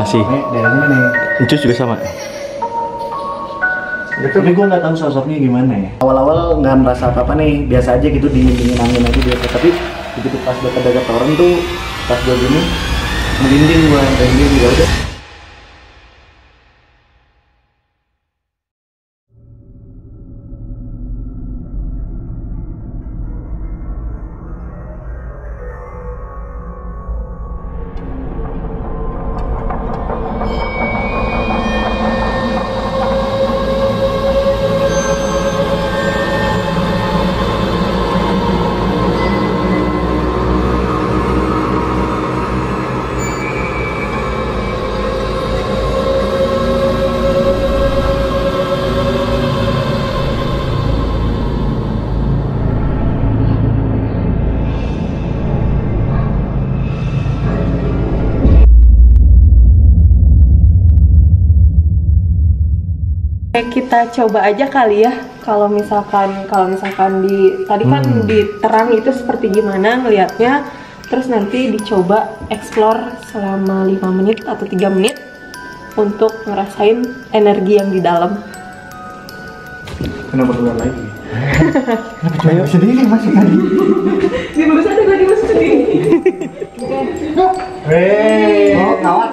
Masih. Daerahnya nih. Encus juga sama. Tapi gue nggak tahu sosoknya gimana ya. Awal-awal nggak merasa apa-apa nih, biasa aja gitu, dingin angin aja biasa. Tapi begitu pas dekat-dekat orang tuh, pas gue gini, merinding gue, merinding ya udah. Kita coba aja kali ya, kalau misalkan di tadi kan di terang itu seperti gimana ngelihatnya, terus nanti dicoba explore selama 5 menit atau 3 menit untuk ngerasain energi yang di dalam. Kenapa keluar lagi? Kenapa cuma sendiri masuk lagi? Ini baru sadar lagi masuk sendiri. Oh, kawat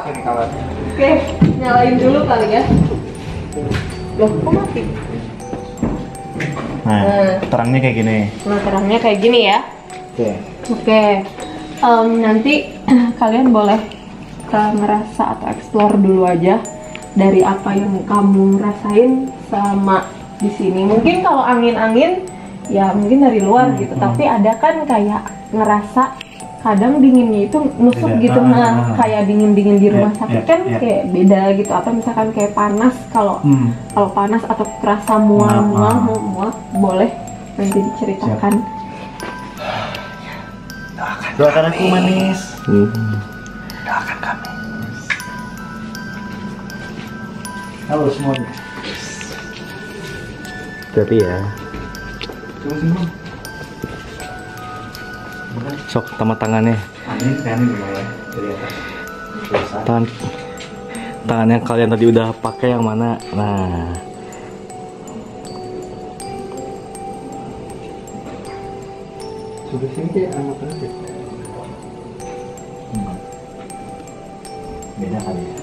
ini kawat. Oke, nyalain dulu kali ya. Loh, kok mati? Nah, terangnya kayak gini. Nah, terangnya kayak gini ya. Oke. Nanti kalian boleh ngerasa atau explore dulu aja dari apa yang kamu rasain sama di sini. Mungkin kalau angin-angin ya mungkin dari luar gitu, tapi ada kan kayak ngerasa kadang dinginnya itu nusuk beda, gitu, kayak dingin-dingin di rumah sakit kan kayak beda gitu, atau misalkan kayak panas, kalau panas atau kerasa mual boleh nanti diceritakan. Doakan aku manis. Doakan kami. Halo semuanya. Tapi ya. Coba sini. Sok sama tangannya. Angin kan ini lumayan dari atas. Tangan yang kalian tadi udah pakai yang mana? Nah. Sudah sini kayak anak aja. Beda kali ya.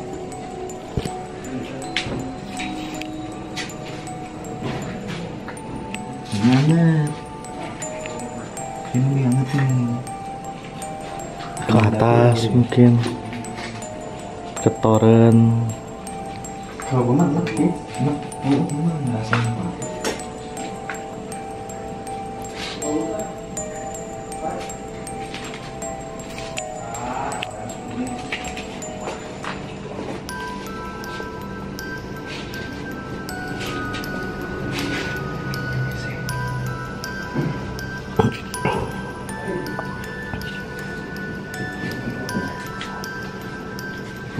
Hangat. Ini hangat nih. Ke atas mungkin. Ke toren. Kalau gue mah enak sih. Enak. Rasanya apa?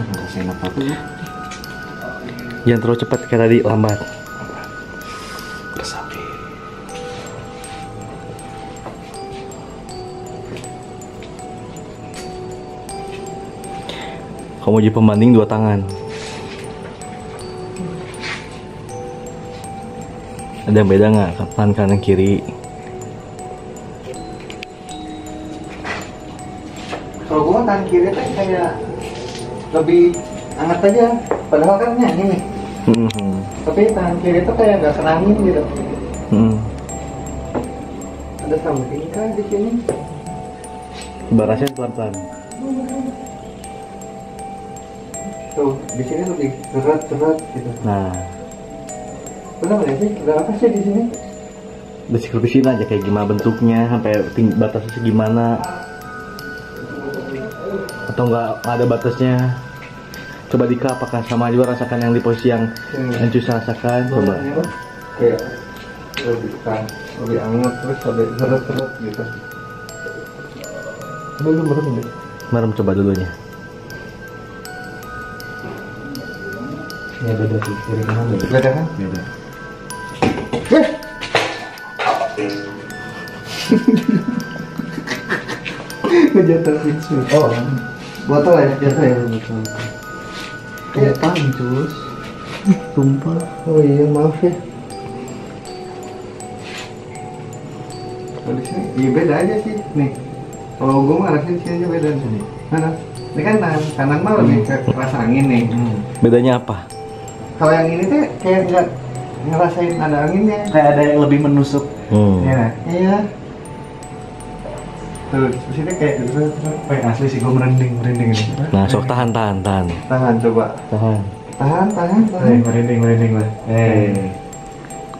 Rasain apa tuh? Jangan terlalu cepat kayak tadi, lambat. Resapi. Kamu jadi pembanding 2 tangan. Ada yang beda nggak kanan kanan kiri? Kalau gua tangan kiri tuh kayak lebih hangat aja, padahal kan nyanyi nih. Tapi tangan kiri tuh kayak nggak kena angin gitu. Ada something kah di sini? Barasnya pelan-pelan. Tuh, di sini lebih berat gitu. Nah, benar nggak sih? Ada apa sih di sini? deskripsiin aja kayak gimana bentuknya, sampai batasnya segimana. Atau nggak ada batasnya. Coba Dika, apakah sama juga rasakan yang di posisi yang Encus rasakan? Coba. Kayak lebih hangat, terus lebih seret gitu. Dulu merem deh. Merem coba dulunya. Ya beda sih, kiri kanan beda. Beda kan? Beda. Ngejatuh pinsu. Oh, Botol ya, jatuh ya. Kayak pancus. Tumpah. Oh iya, maaf ya. Kalau di sini, iya beda aja sih. Nih, kalau gue mah ngerasain sini aja beda nih. Mana? Ini kan kanan mah lebih kerasa angin nih. Bedanya apa? Kalau yang ini tuh kayak nggak ngerasain ada anginnya. Kayak ada yang lebih menusuk. Ya, iya. Tuh, di sini kayak kayak asli sih, gue merinding ini. Nah, sok tahan. Tahan coba. Tahan. Merinding lah.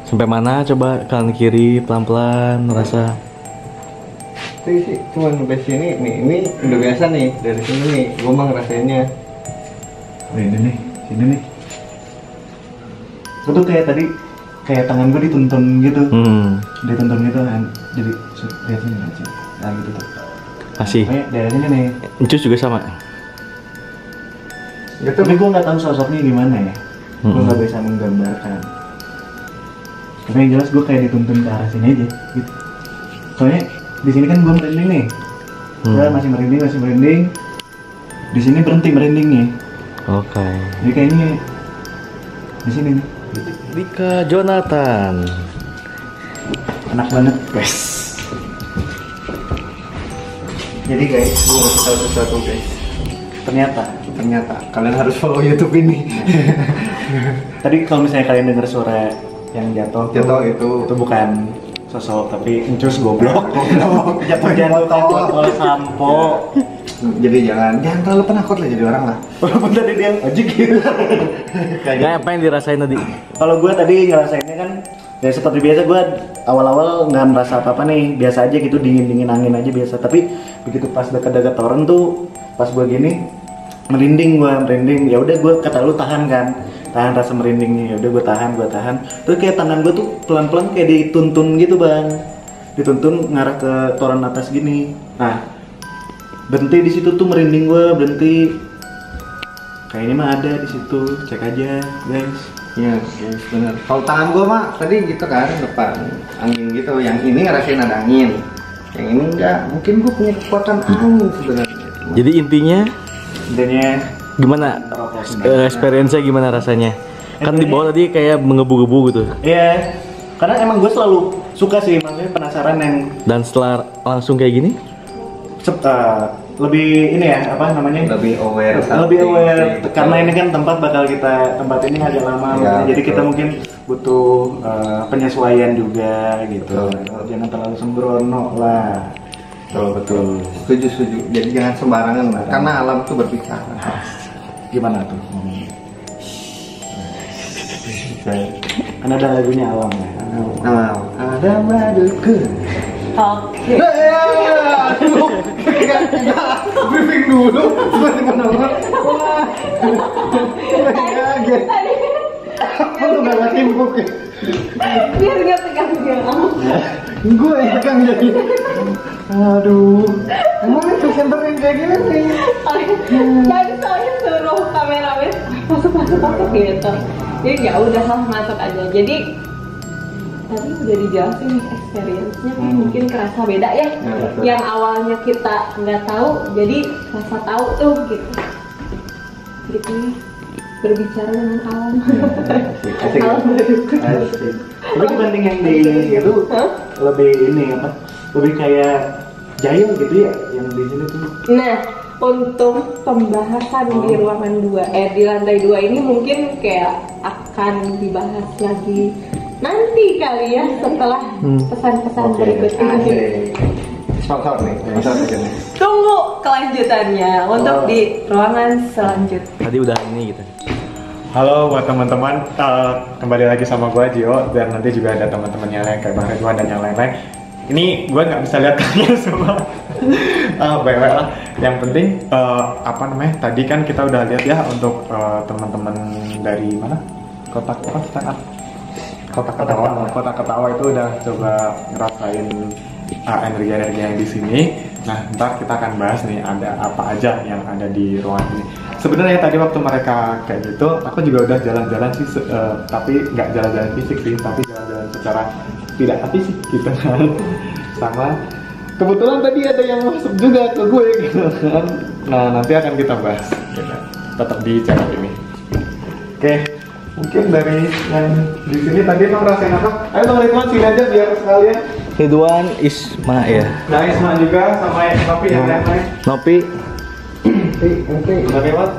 Sampai mana coba kanan kiri pelan-pelan rasa. Itu sih cuma sampai sini nih, ini udah biasa nih dari sini nih, gue mah ngerasainnya. Ini nih, sini nih. Gue tuh kayak tadi kayak tangan gue dituntun gitu, dituntun gitu kan, jadi lihat sini aja, nah gitu tuh. Masih. Daerahnya nih. Incus juga sama. Gitu. Tapi gue nggak tahu sosoknya gimana ya, gue nggak bisa menggambarkan. Tapi yang jelas gue kayak dituntun ke arah sini aja, gitu. Soalnya di sini kan gue merinding nih, gue masih merinding. Di sini berhenti merindingnya. Oke. Jadi kayaknya di sini nih. Dika Jonathan. Enak banget guys. Jadi guys, gue harus tahu sesuatu guys. Ternyata kalian harus follow YouTube ini. Tadi kalau misalnya kalian dengar suara yang jatuh itu bukan sosok, tapi Encus goblok. Jatuh botol sampo. Jadi jangan terlalu penakut lah jadi orang lah. Walaupun tadi dia ojek gitu. Kayak apa yang dirasain tadi? Kalau gue tadi ngerasainnya kan ya seperti biasa, gue awal-awal nggak merasa apa-apa nih, biasa aja gitu, dingin angin aja biasa. Tapi begitu pas dekat toren tuh, pas gue gini merinding. Ya udah gue kata lu tahan rasa merindingnya. Ya udah gue tahan. Terus kayak tangan gue tuh pelan-pelan kayak dituntun gitu bang, dituntun ngarah ke toren atas gini. Nah berhenti di situ tuh merinding gue, berhenti. Kayaknya mah ada di situ, cek aja guys. Iya guys, benar. Kalau tangan gue mah tadi gitu kan, depan angin gitu. Yang ini ngerasain ada angin, yang ini enggak. Mungkin gue punya kekuatan angin sebenarnya. Jadi intinya gimana? Experience-nya gimana rasanya? Kan di bawah tadi kayak menggebu-gebu gitu. Iya, karena emang gue selalu suka sih, maksudnya penasaran yang. Dan setelah langsung kayak gini? Lebih ini ya, apa namanya? Lebih aware karena ini kan tempat ini agak lama ya, jadi kita mungkin butuh penyesuaian juga gitu. Jangan terlalu sembrono lah. Betul. Setuju. Jadi jangan sembarangan lah, karena alam tuh berbicara. Gimana tuh? Kan ada lagunya alam ya. Ada baduku. Oke. Briefing dulu, tiba-tiba nongol. Wah, kaget. Apa tuh gak ngasih buku? Biar gak tegang jangan. Gue yang tegang jadi. Aduh, emang itu center yang kayak gini nih. Tadi soalnya suruh kameramen masuk gitu. Jadi ya udah masuk aja. Jadi tadi udah dijelasin nih experience-nya mungkin kerasa beda ya. Yang awalnya kita nggak tahu, jadi rasa tahu tuh gitu. Gitu nih, berbicara dengan alam. Asik. Tapi dibanding yang di itu lebih ini apa? Lebih kayak jahil gitu ya yang di sini tuh. Nah, untuk pembahasan di ruangan 2, di lantai 2 ini mungkin kayak akan dibahas lagi nanti kali ya setelah pesan-pesan berikut ini. Sponsor nih. Tunggu kelanjutannya untuk di ruangan selanjutnya. Tadi udah ini gitu. Halo buat teman-teman, kembali lagi sama gue Gio, dan nanti juga ada teman-teman yang lain kayak Bang Ridwan dan yang lain-lain. Ini gue nggak bisa lihat kalian semua. Baik-baik lah. Yang penting tadi kan kita udah lihat ya untuk teman-teman dari mana? Kota Ketawa itu udah coba ngerasain energi-energi yang di sini. Nah, ntar kita akan bahas nih ada apa aja yang ada di ruangan ini. Sebenarnya tadi waktu mereka kayak gitu, aku juga udah jalan-jalan sih, tapi nggak jalan-jalan fisik sih, tapi jalan-jalan secara tidak fisik gitu kan. Sama kebetulan tadi ada yang masuk juga ke gue gitu kan. Nah nanti akan kita bahas gitu. Tetap di channel ini. Oke, mungkin dari yang di sini tadi emang rasain apa? Ayo Bang Ridwan sini aja biar sekalian. Ridwan, Isma ya. Nah Isma juga sama Nopi yang lain. Nopi. Oke. Udah lewat.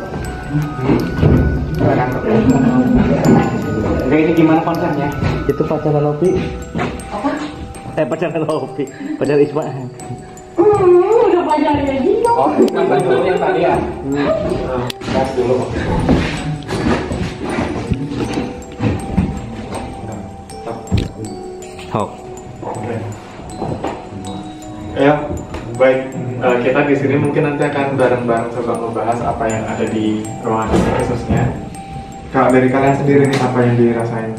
Oke, ini gimana kontennya? Itu pacaran Nopi. Apa? Pacaran Nopi. Pacaran Isma. Udah pacarnya gitu. Oh, yang dulu yang tadi ya? Gas dulu. Hok. Ya, baik. Kita di sini mungkin nanti akan bareng-bareng coba membahas apa yang ada di ruangan ini khususnya. Kalau dari kalian sendiri nih apa yang dirasain?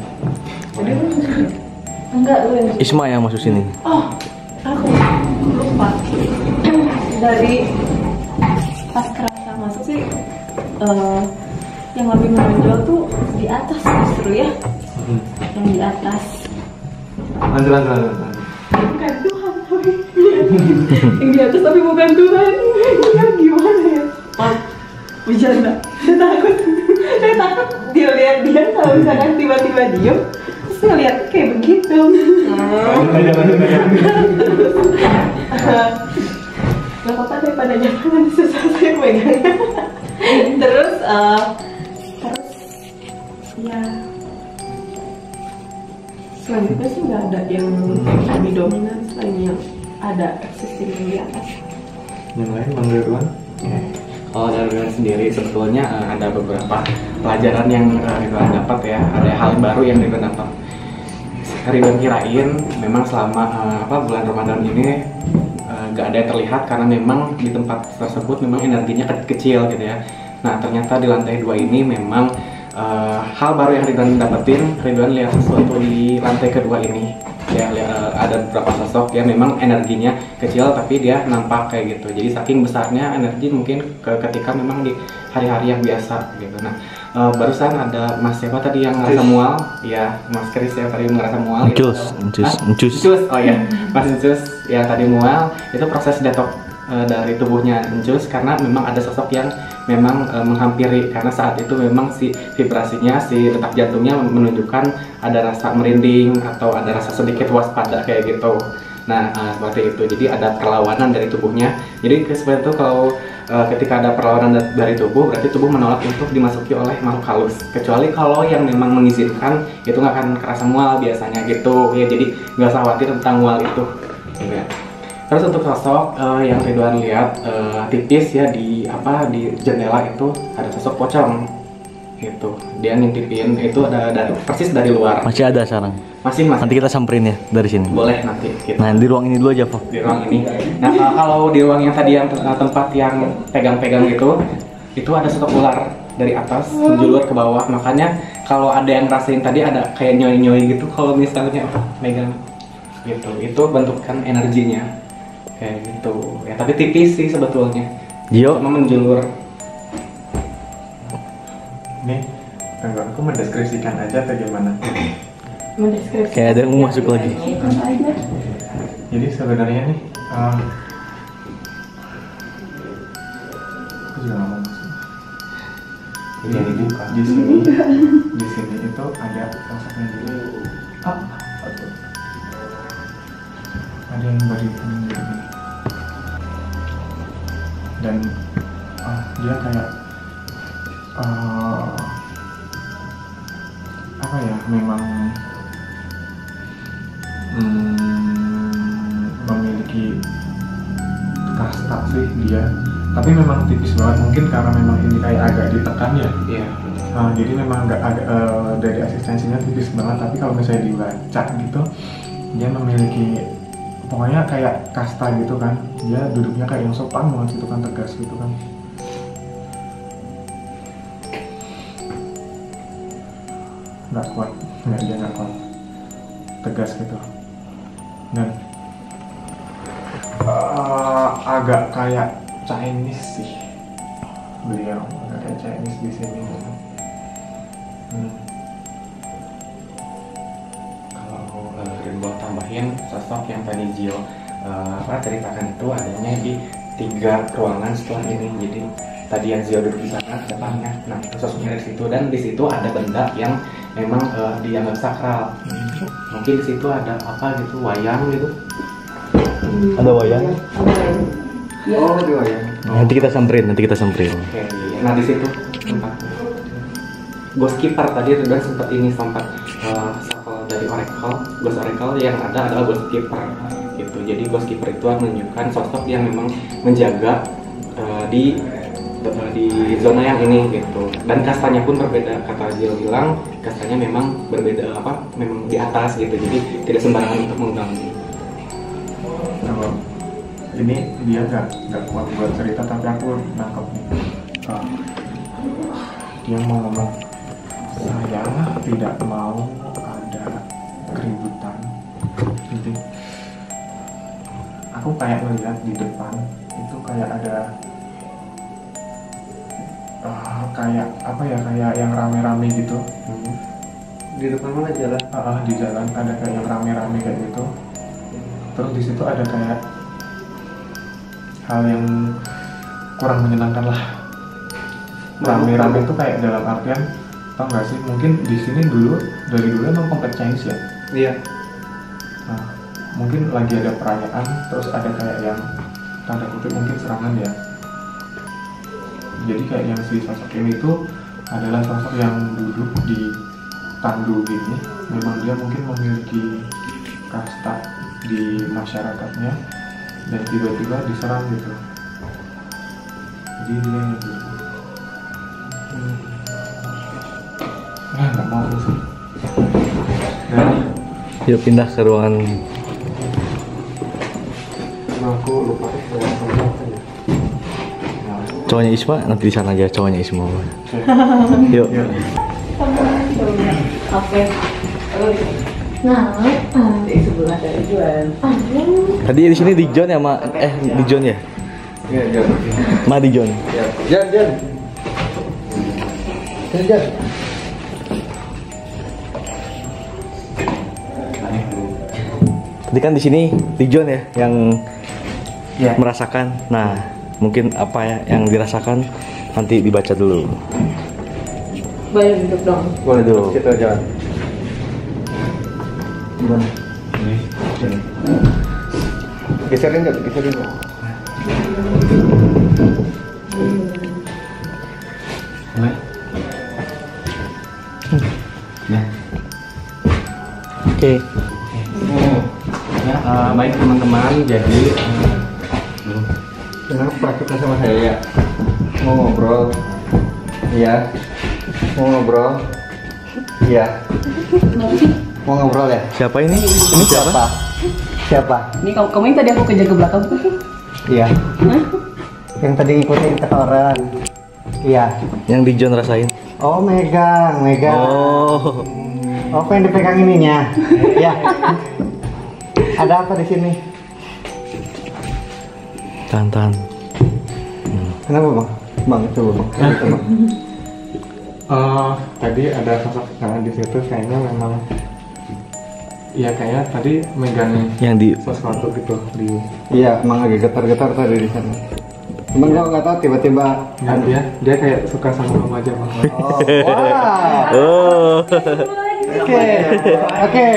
Enggak, lu yang Isma yang masuk sini. oh, aku lupa. Dari pas kerasa masuk sih yang lebih menonjol tuh di atas justru ya. Yang di atas. Lanjut. Bukan Tuhan tapi yang di atas tapi bukan Tuhan. Ya gimana ya? Oh, bercanda. Saya takut dia lihat dia kalau misalkan tiba-tiba diem terus ngeliat kayak begitu. Lanjut. Gak apa-apa daripada jangan susah saya megangnya. Terus ya selanjutnya sih nggak ada yang lebih dominan selain yang ada sistem yang di atas. Yang lain Bang Ridwan? Kalau dari Ridwan sendiri sebetulnya ada beberapa pelajaran yang Ridwan dapat ya, ada hal baru yang Ridwan dapat. Ridwan kirain memang selama bulan Ramadan ini gak ada yang terlihat karena memang di tempat tersebut memang energinya kecil gitu ya. Nah ternyata di lantai 2 ini memang hal baru yang Ridwan dapetin. Ridwan lihat sesuatu di lantai kedua ini ya, ada beberapa sosok ya memang energinya kecil tapi dia nampak kayak gitu. Jadi saking besarnya energi mungkin ketika memang di hari-hari yang biasa gitu. Nah barusan ada Mas siapa tadi yang ngerasa mual ya, Mas Kris yang tadi ngerasa mual gitu. Encus. Oh ya, Mas Encus yang tadi mual itu proses detok dari tubuhnya Encus karena memang ada sosok yang memang menghampiri karena saat itu memang si vibrasinya, si detak jantungnya menunjukkan ada rasa merinding atau ada rasa sedikit waspada kayak gitu. Nah seperti itu, jadi ada perlawanan dari tubuhnya. Jadi seperti itu kalau ketika ada perlawanan dari tubuh berarti tubuh menolak untuk dimasuki oleh makhluk halus. Kecuali kalau yang memang mengizinkan itu nggak akan kerasa mual biasanya gitu ya. Jadi nggak usah khawatir tentang mual itu. Gitu ya. Terus untuk sosok yang Ridwan lihat tipis ya di jendela itu ada sosok pocong gitu. Dia ngintipin itu ada persis dari luar. Masih ada sekarang. Masih. Nanti kita samperin ya dari sini. Boleh nanti kita. Nah di ruang ini dulu aja, Pak. Di ruang ini. Nah kalau di ruang yang tadi yang tempat yang pegang-pegang itu ada sosok ular dari atas menjulur ke bawah. Makanya kalau ada yang rasain tadi ada kayak nyoy-nyoy gitu kalau misalnya megang gitu. Itu bentukan energinya. Kayak gitu ya, tapi tipis sih sebetulnya. Gio, Cuma menjulur. Nih, tunggu aku mendeskripsikan aja atau gimana? Mendeskripsikan. kayak ada yang mau masuk lagi. Apa aja? Jadi sebenarnya nih, aku juga nggak mau masuk. Jadi di sini itu ada sosoknya dulu. Ada yang berhubungan gitu. Dan dia kayak apa ya, memang memiliki kasta sih dia, tapi memang tipis banget, mungkin karena memang ini kayak agak ditekan ya. Iya. Jadi memang agak dari asistensinya tipis banget, tapi kalau misalnya dibaca gitu dia memiliki pokoknya kayak kasta gitu kan, dia duduknya kayak yang sopan banget gitu kan, tegas gitu kan. Nggak kuat, dia nggak kuat, tegas gitu. Dan agak kayak Chinese sih beliau, agak kayak Chinese di sini. Kalau Ridwan tambahin sosok yang tadi Gio ceritakan itu adanya di 3 ruangan setelah ini. Jadi tadi yang Zio duduk di sana depannya, nah itu sosoknya di situ, dan di situ ada benda yang memang dianggap sakral. Mungkin di situ ada apa gitu, wayang gitu. Ada wayang. Oh, di wayang. Nanti kita samperin. Oke, iya. Nah di situ sempat Ghost Keeper tadi Ridwan sempat shuffle dari Ghost Oracle yang ada adalah Ghost Keeper gitu. Jadi Ghost Keeper itu menunjukkan sosok yang memang menjaga di zona yang ini gitu. Dan kastanya pun berbeda, kata Zio bilang kastanya memang berbeda, memang di atas gitu. Jadi tidak sembarangan untuk mengganggu. Ini dia nggak kuat buat cerita, tapi aku nangkep nih. Dia mau ngomong, saya tidak mau ada keributan. Jadi aku kayak melihat di depan itu kayak ada kayak yang rame-rame gitu. Di depan mana jalan? Di jalan ada kayak yang rame-rame kayak gitu. Terus di situ ada kayak hal yang kurang menyenangkan lah. Rame-rame itu kayak dalam artian, tau gak sih, mungkin di sini dari dulu emang komplek Chinese ya. Iya. Nah, mungkin lagi ada perayaan, terus ada kayak yang tanda kutip mungkin serangan ya. Jadi kayak yang si sosok ini itu adalah sosok yang duduk di tandu gini. Memang dia mungkin memiliki kasta di masyarakatnya, dan tiba-tiba diserang gitu. Jadi dia yang gitu. Nggak mau sih. Nah, Yuk pindah ke ruangan. Aku lupa Cowoknya Isma nanti di sana aja, cowoknya Isma. Yuk. Oke. Nah, di sebelah dari Juan. Tadi di sini di John ya, di John ya? Iya, Jon. Di John. Jon. Tadi kan di sini di John ya yang merasakan. Nah, mungkin apa ya yang dirasakan nanti dibaca dulu. boleh duduk dong. Boleh duduk. Kita jalan. Gimana? Geserin nggak? Geserin nggak? Oke. Baik teman-teman, jadi kenapa kita sama saya ya? Mau ngobrol? Iya. Mau ngobrol? Iya. Mau ngobrol ya? Siapa ini? Ini siapa? Siapa? Ini kamu yang tadi aku kejar ke belakang. Iya. Yang tadi ngikutin kata orang. Iya. Yang di John rasain. Oh, megang. Oh. Oh, apa yang dipegang ininya? Iya. Ada apa di sini? Tahan. Kenapa bang? Bang, coba bang. Coba. Tadi ada sosok di situ kayaknya memang, ya kayaknya tadi megang Yang di sesuatu gitu di. Iya, emang agak getar-getar tadi di sana. Cuman gua nggak tahu tiba-tiba. Nah, dia kayak suka sama kamu aja bang. Oh, wah. Oh. Oke.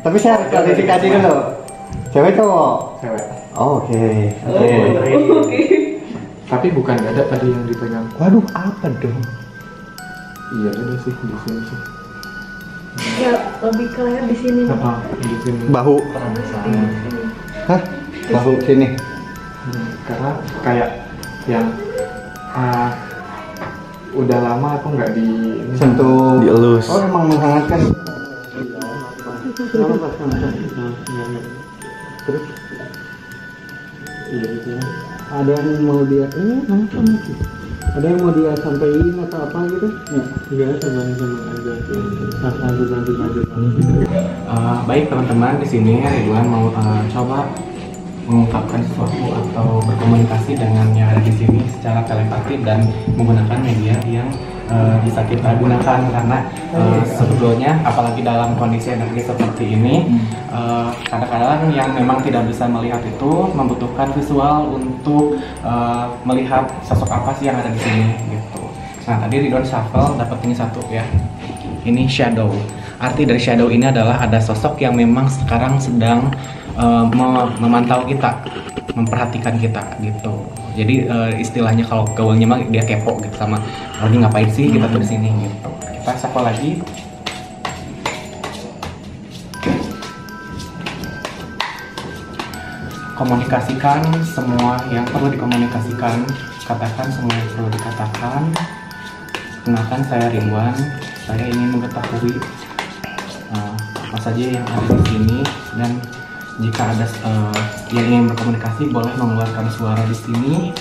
Tapi saya harus klarifikasi dulu. Cewek cowok? Cewek. Oh, oke. Tapi bukan dada tadi yang dipegang. Waduh, apa dong? Iya, ada sih di sini sih. Ya lebih ke leher di sini. Di sini. Bahu. Hah? Bahu sini. Karena kayak yang udah lama aku nggak di Sentuh. Dielus. Oh, emang menghangatkan. Terus iya gitu ya. ada yang mau dia kenapa mungkin? Ada yang mau dia sampaikan atau apa gitu? Enggak, sama aja. Lanjut. Baik teman-teman, di sini Ridwan mau coba mengungkapkan sesuatu atau berkomunikasi dengan yang ada di sini secara telepati dan menggunakan media yang bisa kita gunakan karena sebetulnya apalagi dalam kondisi energi seperti ini kadang-kadang yang memang tidak bisa melihat itu membutuhkan visual untuk melihat sosok apa sih yang ada di sini gitu. Nah tadi Ridwan shuffle dapat ini satu ya, ini shadow. Arti dari shadow ini adalah ada sosok yang memang sekarang sedang memantau kita, memperhatikan kita gitu. Jadi istilahnya kalau gaulnya mah dia kepo gitu sama ini ngapain sih kita tuh di sini gitu. Kita shuffle lagi. Komunikasikan semua yang perlu dikomunikasikan, katakan semua yang perlu dikatakan. Kenalkan saya Ridwan, saya ingin mengetahui apa saja yang ada di sini dan jika ada yang ingin berkomunikasi boleh mengeluarkan suara di sini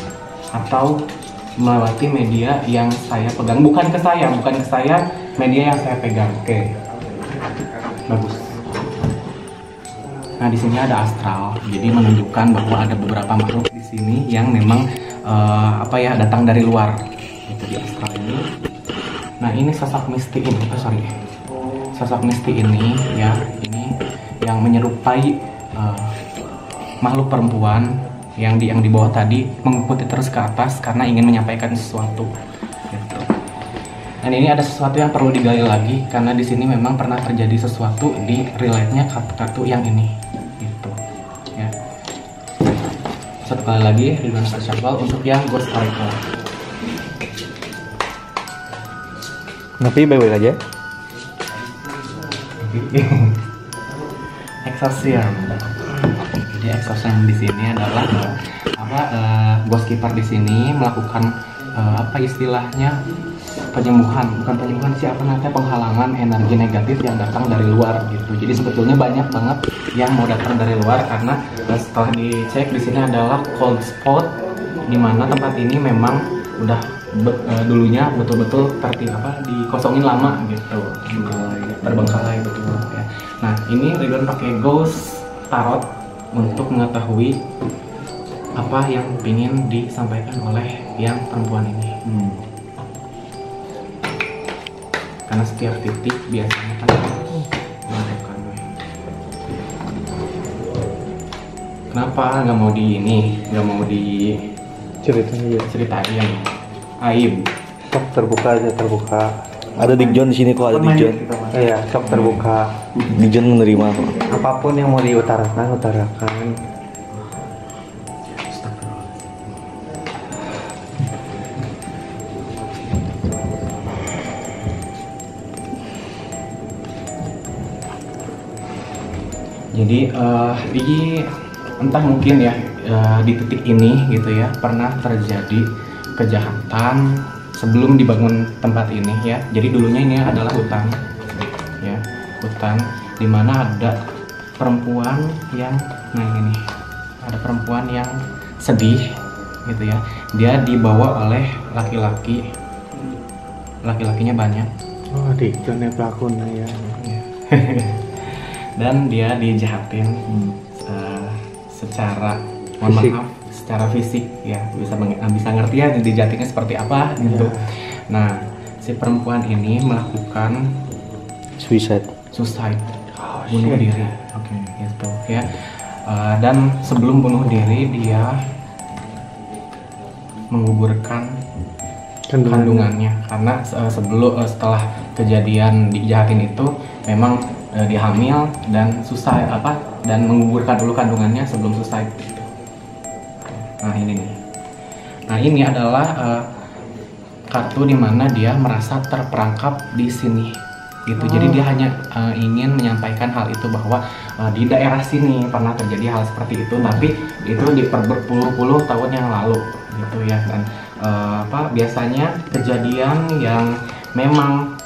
atau melewati media yang saya pegang, bukan ke saya, media yang saya pegang. Oke, bagus. Nah di sini ada astral, jadi menunjukkan bahwa ada beberapa makhluk di sini yang memang datang dari luar. Itu di astral ini. Nah ini sosok misti ini, sosok misti ini ya, ini yang menyerupai makhluk perempuan yang di bawah tadi mengikuti terus ke atas karena ingin menyampaikan sesuatu gitu. Dan ini ada sesuatu yang perlu digali lagi karena di sini memang pernah terjadi sesuatu di relate-nya kartu yang ini gitu ya. Satu kali lagi Ridwan shuffle untuk yang Ghost Oracle. Tapi baik-baik aja. Exorcism. Jadi exorcism di sini adalah ghost keeper di sini melakukan istilahnya penyembuhan, bukan penyembuhan sih, penghalangan energi negatif yang datang dari luar gitu. Jadi sebetulnya banyak banget yang mau datang dari luar karena setelah dicek di sini adalah cold spot, di mana tempat ini memang udah dulunya betul-betul dikosongin lama gitu, terbengkalai betul ya. Nah ini Ridwan pakai ghost tarot untuk mengetahui apa yang ingin disampaikan oleh yang perempuan ini. Karena setiap titik biasanya kan menentukan. Kenapa nggak mau ceritain aib? Sok terbuka aja, terbuka. Ada Dik John di sini kok, ada Dik John. Iya, sok terbuka. Dik John menerima kok. Apapun yang mau diutarakan, utarakan. Jadi entah mungkin ya di titik ini gitu ya pernah terjadi kejahatan sebelum dibangun tempat ini ya. Jadi dulunya ini adalah hutan ya, hutan dimana ada perempuan yang ada perempuan yang sedih gitu ya. Dia dibawa oleh laki-laki, laki-lakinya banyak. Oh, Dik John pelakunya ya. Dan dia dijahatin secara maaf, secara fisik ya, bisa ngerti ya dijahatinnya seperti apa gitu. Nah si perempuan ini melakukan Suicide. Bunuh diri. Gitu ya. Dan sebelum bunuh diri dia menguburkan kandungannya karena setelah kejadian dijahatin itu memang dia hamil dan dan menguburkan dulu kandungannya sebelum suicide. Nah ini nih. Nah ini adalah kartu dimana dia merasa terperangkap di sini gitu. Jadi dia hanya ingin menyampaikan hal itu bahwa di daerah sini pernah terjadi hal seperti itu, tapi itu di berpuluh-puluh tahun yang lalu gitu ya. Dan biasanya kejadian yang memang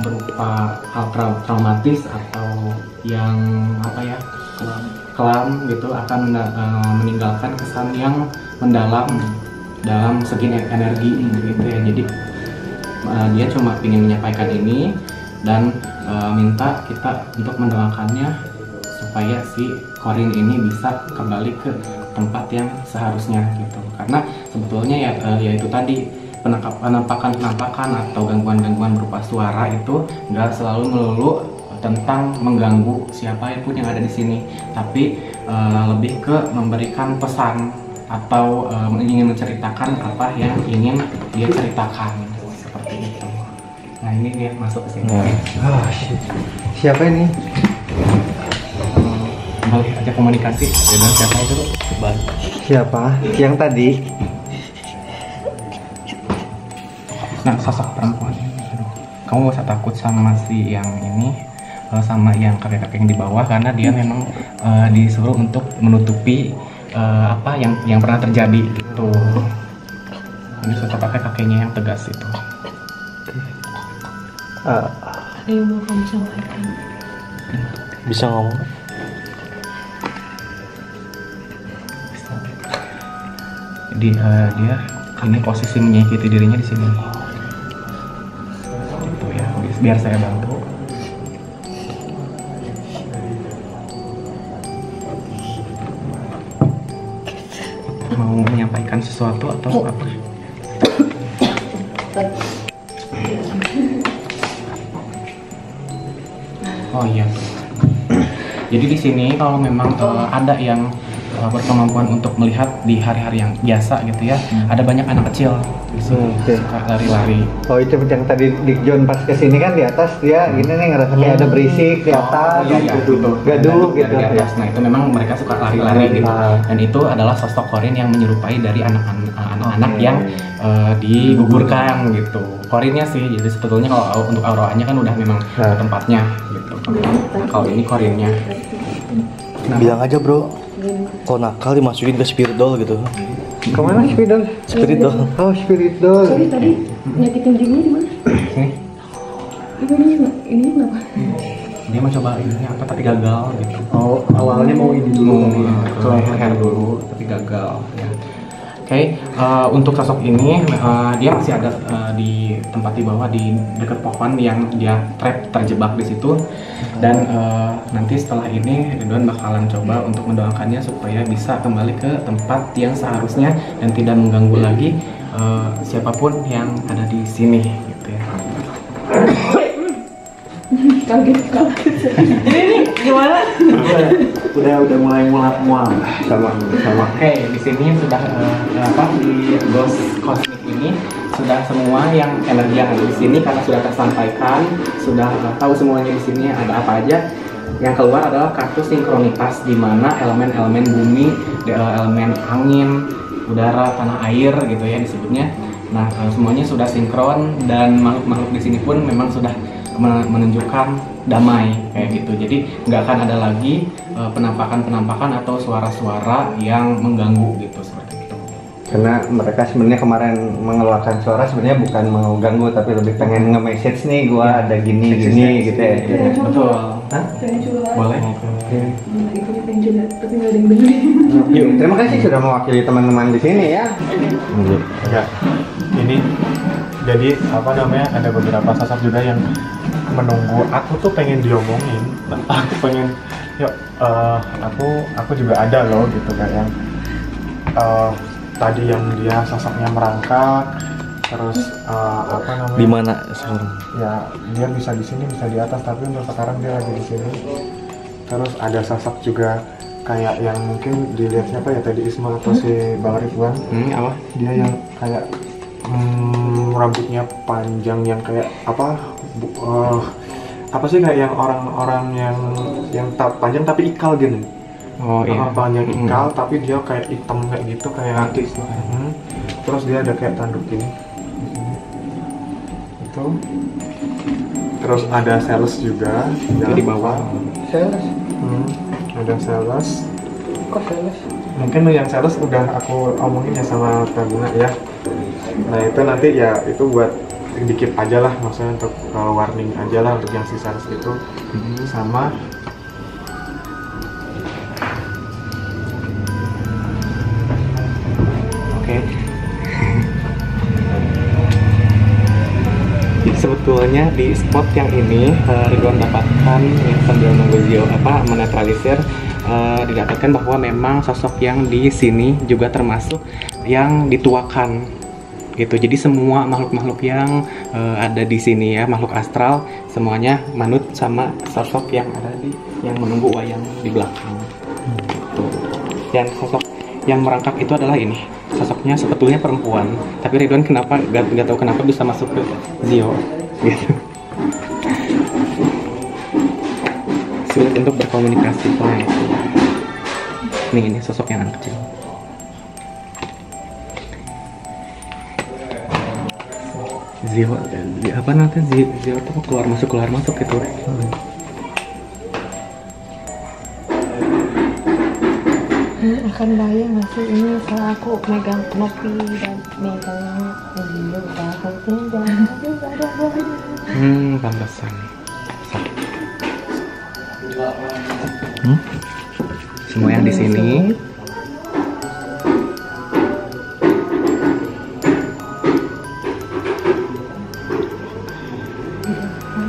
berupa hal traumatis atau yang kelam gitu akan meninggalkan kesan yang mendalam dalam segi energi gitu ya. Jadi dia cuma ingin menyampaikan ini dan minta kita untuk mendoakannya supaya si Corin ini bisa kembali ke tempat yang seharusnya gitu. Karena sebetulnya ya itu tadi penampakan atau gangguan-gangguan berupa suara itu nggak selalu melulu tentang mengganggu siapapun yang ada di sini, tapi lebih ke memberikan pesan atau ingin menceritakan apa yang ingin dia ceritakan seperti itu. Nah ini dia masuk ke sini. Oh, siapa ini? Boleh aja komunikasi dengan siapa itu? Siapa? Yang tadi? Nah, sosok perempuan. Aduh, kamu gak usah takut sama si yang ini, sama yang kakek-kakek yang di bawah, karena dia memang disuruh untuk menutupi apa yang pernah terjadi gitu. Ini sosok kakek-kakeknya yang tegas itu. Ada yang mau kamu sampaikan? Bisa ngomong? Jadi dia ini posisi menyakiti dirinya di sini. Gitu ya, biar saya bantu. Mau menyampaikan sesuatu atau apa? Oh iya. Jadi di sini kalau memang ada yang berkemampuan untuk melihat di hari-hari yang biasa gitu ya, ada banyak anak kecil di sini suka lari-lari. Oh itu yang tadi Dik John pas kesini kan di atas dia gini nih ngerasa kayak ada berisik di atas, gaduh gitu. Di atas. Nah itu memang mereka suka lari-lari gitu. Dan itu adalah sosok Korin yang menyerupai dari anak-anak yang digugurkan gitu. Korinnya sih, jadi sebetulnya kalau untuk auranya kan udah memang ke tempatnya gitu. Nah, kalau ini Korinnya. Bilang aja bro, kok nakal dimasukin ke spirit doll gitu. Kemana spirit doll? Spirit doll. Oh spirit doll. Sorry tadi nyakitin dirinya di mana? Sini. Ini kenapa? Dia mau coba ini apa tapi gagal gitu. Oh, awalnya mau ini dulu. Ke leher dulu tapi gagal ya. Oke, untuk sosok ini dia masih ada di tempat di bawah di dekat pohon yang dia terjebak di situ. Dan nanti setelah ini Ridwan bakalan coba untuk mendoakannya supaya bisa kembali ke tempat yang seharusnya dan tidak mengganggu lagi siapapun yang ada di sini gitu ya. Kaget. Ini gimana? Udah mulai mual. Sama. Oke, di sini sudah di ghost cosmic ini sudah semua yang energi yang ada di sini karena sudah tersampaikan, sudah tahu semuanya di sini ada apa aja. Yang keluar adalah kartu sinkronitas di mana elemen-elemen bumi, elemen angin, udara, tanah air gitu ya disebutnya. Nah, semuanya sudah sinkron dan makhluk-makhluk di sini pun memang sudah menunjukkan damai kayak gitu. Jadi nggak akan ada lagi penampakan-penampakan atau suara-suara yang mengganggu gitu seperti itu. Karena mereka sebenarnya kemarin mengeluarkan suara sebenarnya bukan mau ganggu tapi lebih pengen nge-message nih gua ada gini gitu ya. Betul. Hah? Boleh. Tapi nggak ada yang dengerin. Yuk, terima kasih sudah mewakili teman-teman di sini ya. Ya, ini jadi apa namanya ada beberapa sosok juga yang menunggu aku tuh pengen diomongin. Aku pengen yuk aku juga ada loh gitu kayak yang tadi yang dia sosoknya merangkak terus apa namanya Di mana sekarang? ya dia bisa di sini bisa di atas tapi untuk sekarang dia lagi di sini. Terus ada sosok juga kayak yang mungkin dilihat siapa ya tadi Isma atau si Bang Ridwan Apa? dia yang kayak rambutnya panjang yang kayak apa sih kayak yang orang-orang yang panjang tapi ikal gini. Oh iya. Panjang ikal tapi dia kayak hitam kayak gitu kayak Artis tuh. Terus dia ada kayak tanduk gini di sini. Itu. Terus ada sales juga Di bawah. Sales. Ada sales. Kok sales? Mungkin yang sales udah aku omongin ya sama Kak Bunga ya. Nah itu nanti ya itu buat dikit aja lah maksudnya untuk warning aja lah untuk yang si sales itu. Sama Oke. Sebetulnya di spot yang ini Ridwan dapatkan ya, sambil nunggu Zio menetralisir didapatkan bahwa memang sosok yang di sini juga termasuk yang dituakan gitu. Jadi semua makhluk-makhluk yang ada di sini ya, makhluk astral semuanya manut sama sosok yang ada yang menunggu wayang di belakang. Gitu. Dan sosok yang merangkak itu adalah ini. Sosoknya sebetulnya perempuan, tapi Ridwan kenapa nggak tahu kenapa bisa masuk ke Zio gitu. Sulit untuk berkomunikasi. Nah, itu. Ini sosok yang anak kecil. Zio apa nanti Zio tuh keluar masuk gitu. Akan bahaya nggak sih ini kalau aku megang kopi dan megang Zio pantesan. Semua yang di sini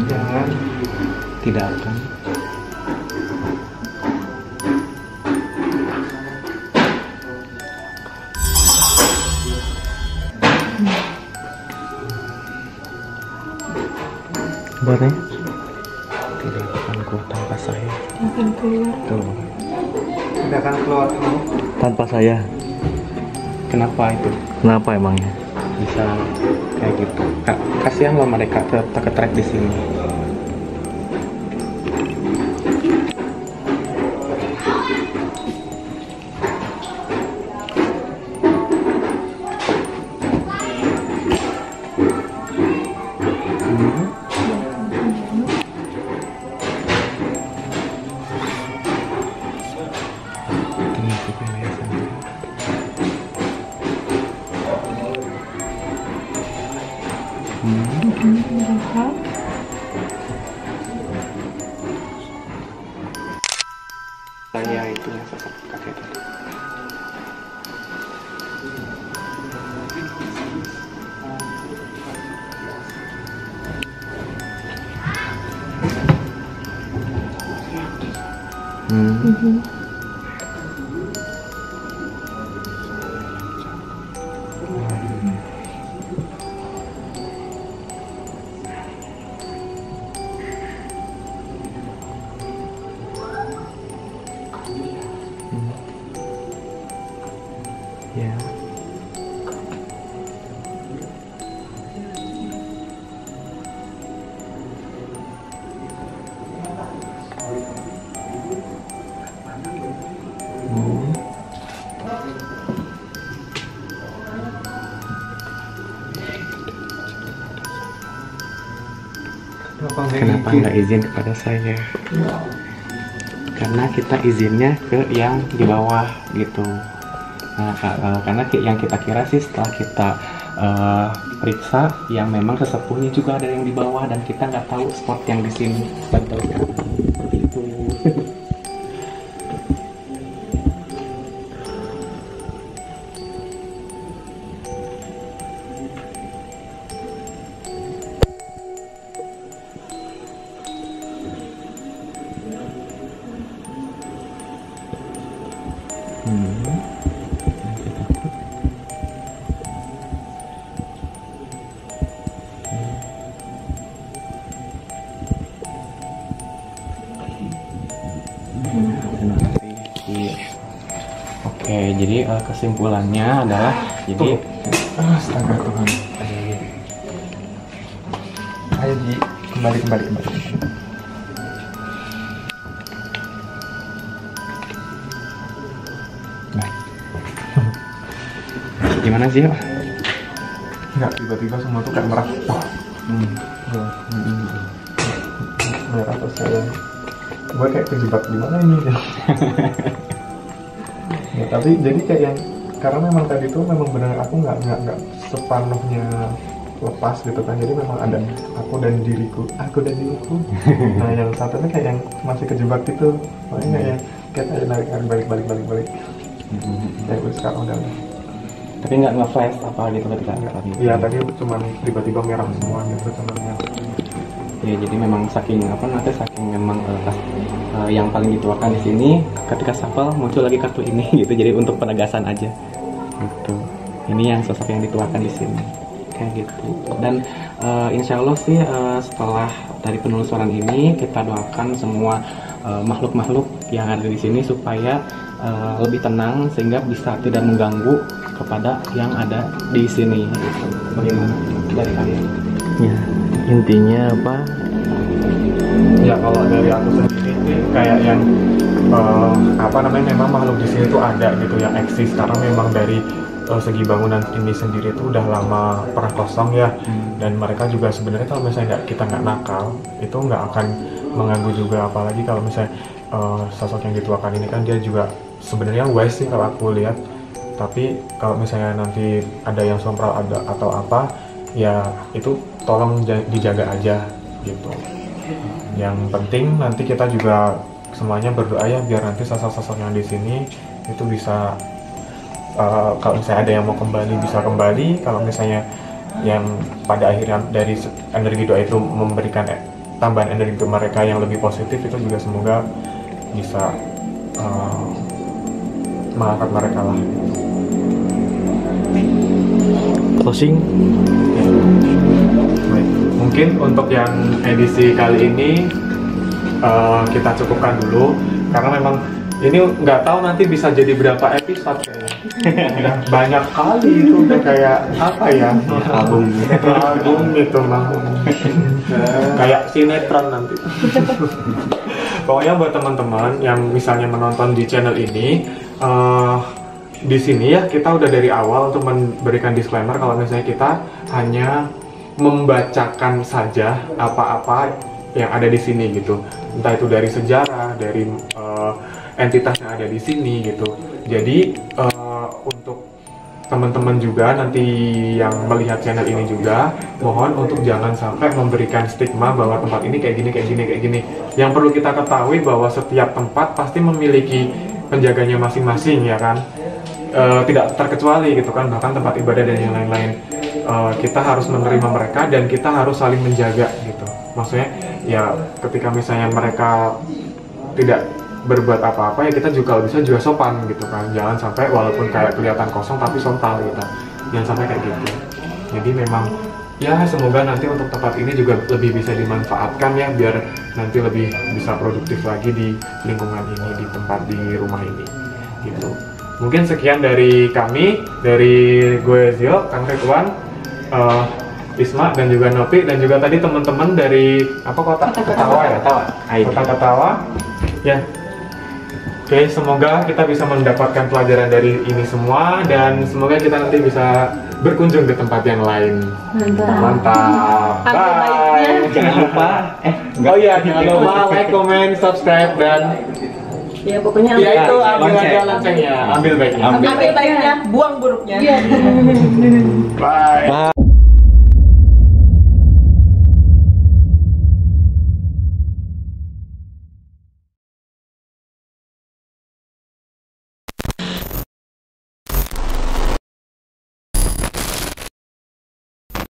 jangan tidak akan boleh tidak akan keluar tanpa saya. akan keluar. Tuh. Tidak akan keluar Tanpa saya. Kenapa itu? Kenapa emangnya? Bisa kayak gitu? Kasihan loh mereka ketrek di sini. Saya itu yang sosok kakek tadi. Ya. Kenapa nggak izin kepada saya? Karena kita izinnya ke yang di bawah gitu. Nah, karena yang kita kira sih setelah kita periksa yang memang sesepuhnya juga ada yang di bawah dan kita nggak tahu spot yang di sini. Betul kan? Seperti itu. Oke, jadi kesimpulannya adalah jadi Astaga Tuhan. Ayo Ji, kembali. nah. Gimana sih? Enggak, tiba-tiba semua tuh kayak merah. Merah terus saya. Gue kayak kejebak gimana ini? Ya, tapi jadi kayak yang karena memang tadi tuh memang benar aku nggak sepenuhnya lepas gitu kan, jadi memang ada aku dan diriku. Nah yang satunya kayak yang masih kejebak gitu, makanya kayak narik balik kayak gue sekarang udah. Tapi nggak nge-flash apa gitu ketika tadi? Iya tadi cuma tiba-tiba merah semua gitu contohnya. Ya jadi memang saking memang yang paling dituakan di sini ketika shuffle muncul lagi kartu ini gitu, jadi untuk penegasan aja gitu ini yang sosok yang dituakan di sini kayak gitu. Dan insya Allah sih setelah dari penelusuran ini kita doakan semua makhluk-makhluk yang ada di sini supaya lebih tenang sehingga bisa tidak mengganggu kepada yang ada di sini. Gitu. Bagaimana dari kalian? Ya, intinya apa? Ya kalau dari aku sendiri sih kayak yang memang makhluk di sini tuh ada gitu yang eksis karena memang dari segi bangunan ini sendiri tuh udah lama pernah kosong ya, dan mereka juga sebenarnya kalau misalnya kita nggak nakal itu nggak akan mengganggu juga, apalagi kalau misalnya sosok yang dituakan ini kan dia juga sebenarnya wise sih kalau aku lihat, tapi kalau misalnya nanti ada yang sompral ada atau apa ya itu tolong dijaga aja gitu. Yang penting nanti kita juga semuanya berdoa ya biar nanti sosok-sosok yang di sini itu bisa kalau misalnya ada yang mau kembali bisa kembali, kalau misalnya yang pada akhirnya dari energi doa itu memberikan tambahan energi ke mereka yang lebih positif, itu juga semoga bisa mengangkat mereka lah. Closing. Baik. Mungkin untuk yang edisi kali ini kita cukupkan dulu karena memang ini nggak tahu nanti bisa jadi berapa episode kayaknya. Banyak kali itu udah kayak apa ya, album gitu mah kayak sinetron nanti. Pokoknya buat teman-teman yang misalnya menonton di channel ini, di sini ya kita udah dari awal untuk memberikan disclaimer kalau misalnya kita hanya membacakan saja apa-apa yang ada di sini gitu, entah itu dari sejarah, dari entitas yang ada di sini gitu. Jadi untuk teman-teman juga nanti yang melihat channel ini juga mohon untuk jangan sampai memberikan stigma bahwa tempat ini kayak gini. Yang perlu kita ketahui bahwa setiap tempat pasti memiliki penjaganya masing-masing ya kan, tidak terkecuali gitu kan, bahkan tempat ibadah dan yang lain-lain. Kita harus menerima mereka dan kita harus saling menjaga gitu. Maksudnya ya ketika misalnya mereka tidak berbuat apa-apa ya kita juga bisa juga sopan gitu kan, jangan sampai walaupun kayak kelihatan kosong tapi frontal gitu, jangan sampai kayak gitu. Jadi memang ya semoga nanti untuk tempat ini juga lebih bisa dimanfaatkan ya, biar nanti lebih bisa produktif lagi di lingkungan ini, di tempat di rumah ini gitu. Mungkin sekian dari kami, dari gue Zio, Kang Ridwan, Isma dan juga Nopi, dan juga tadi teman-teman dari apa kota Ketawa ya, Kota Ketawa ya. Oke, semoga kita bisa mendapatkan pelajaran dari ini semua dan semoga kita nanti bisa berkunjung ke tempat yang lain. Mantap. Bye. Jangan lupa Jangan lupa like, comment, subscribe dan Ya pokoknya ya itu ambil aja loncengnya, ambil baiknya. ambil baiknya, buang buruknya. Bye.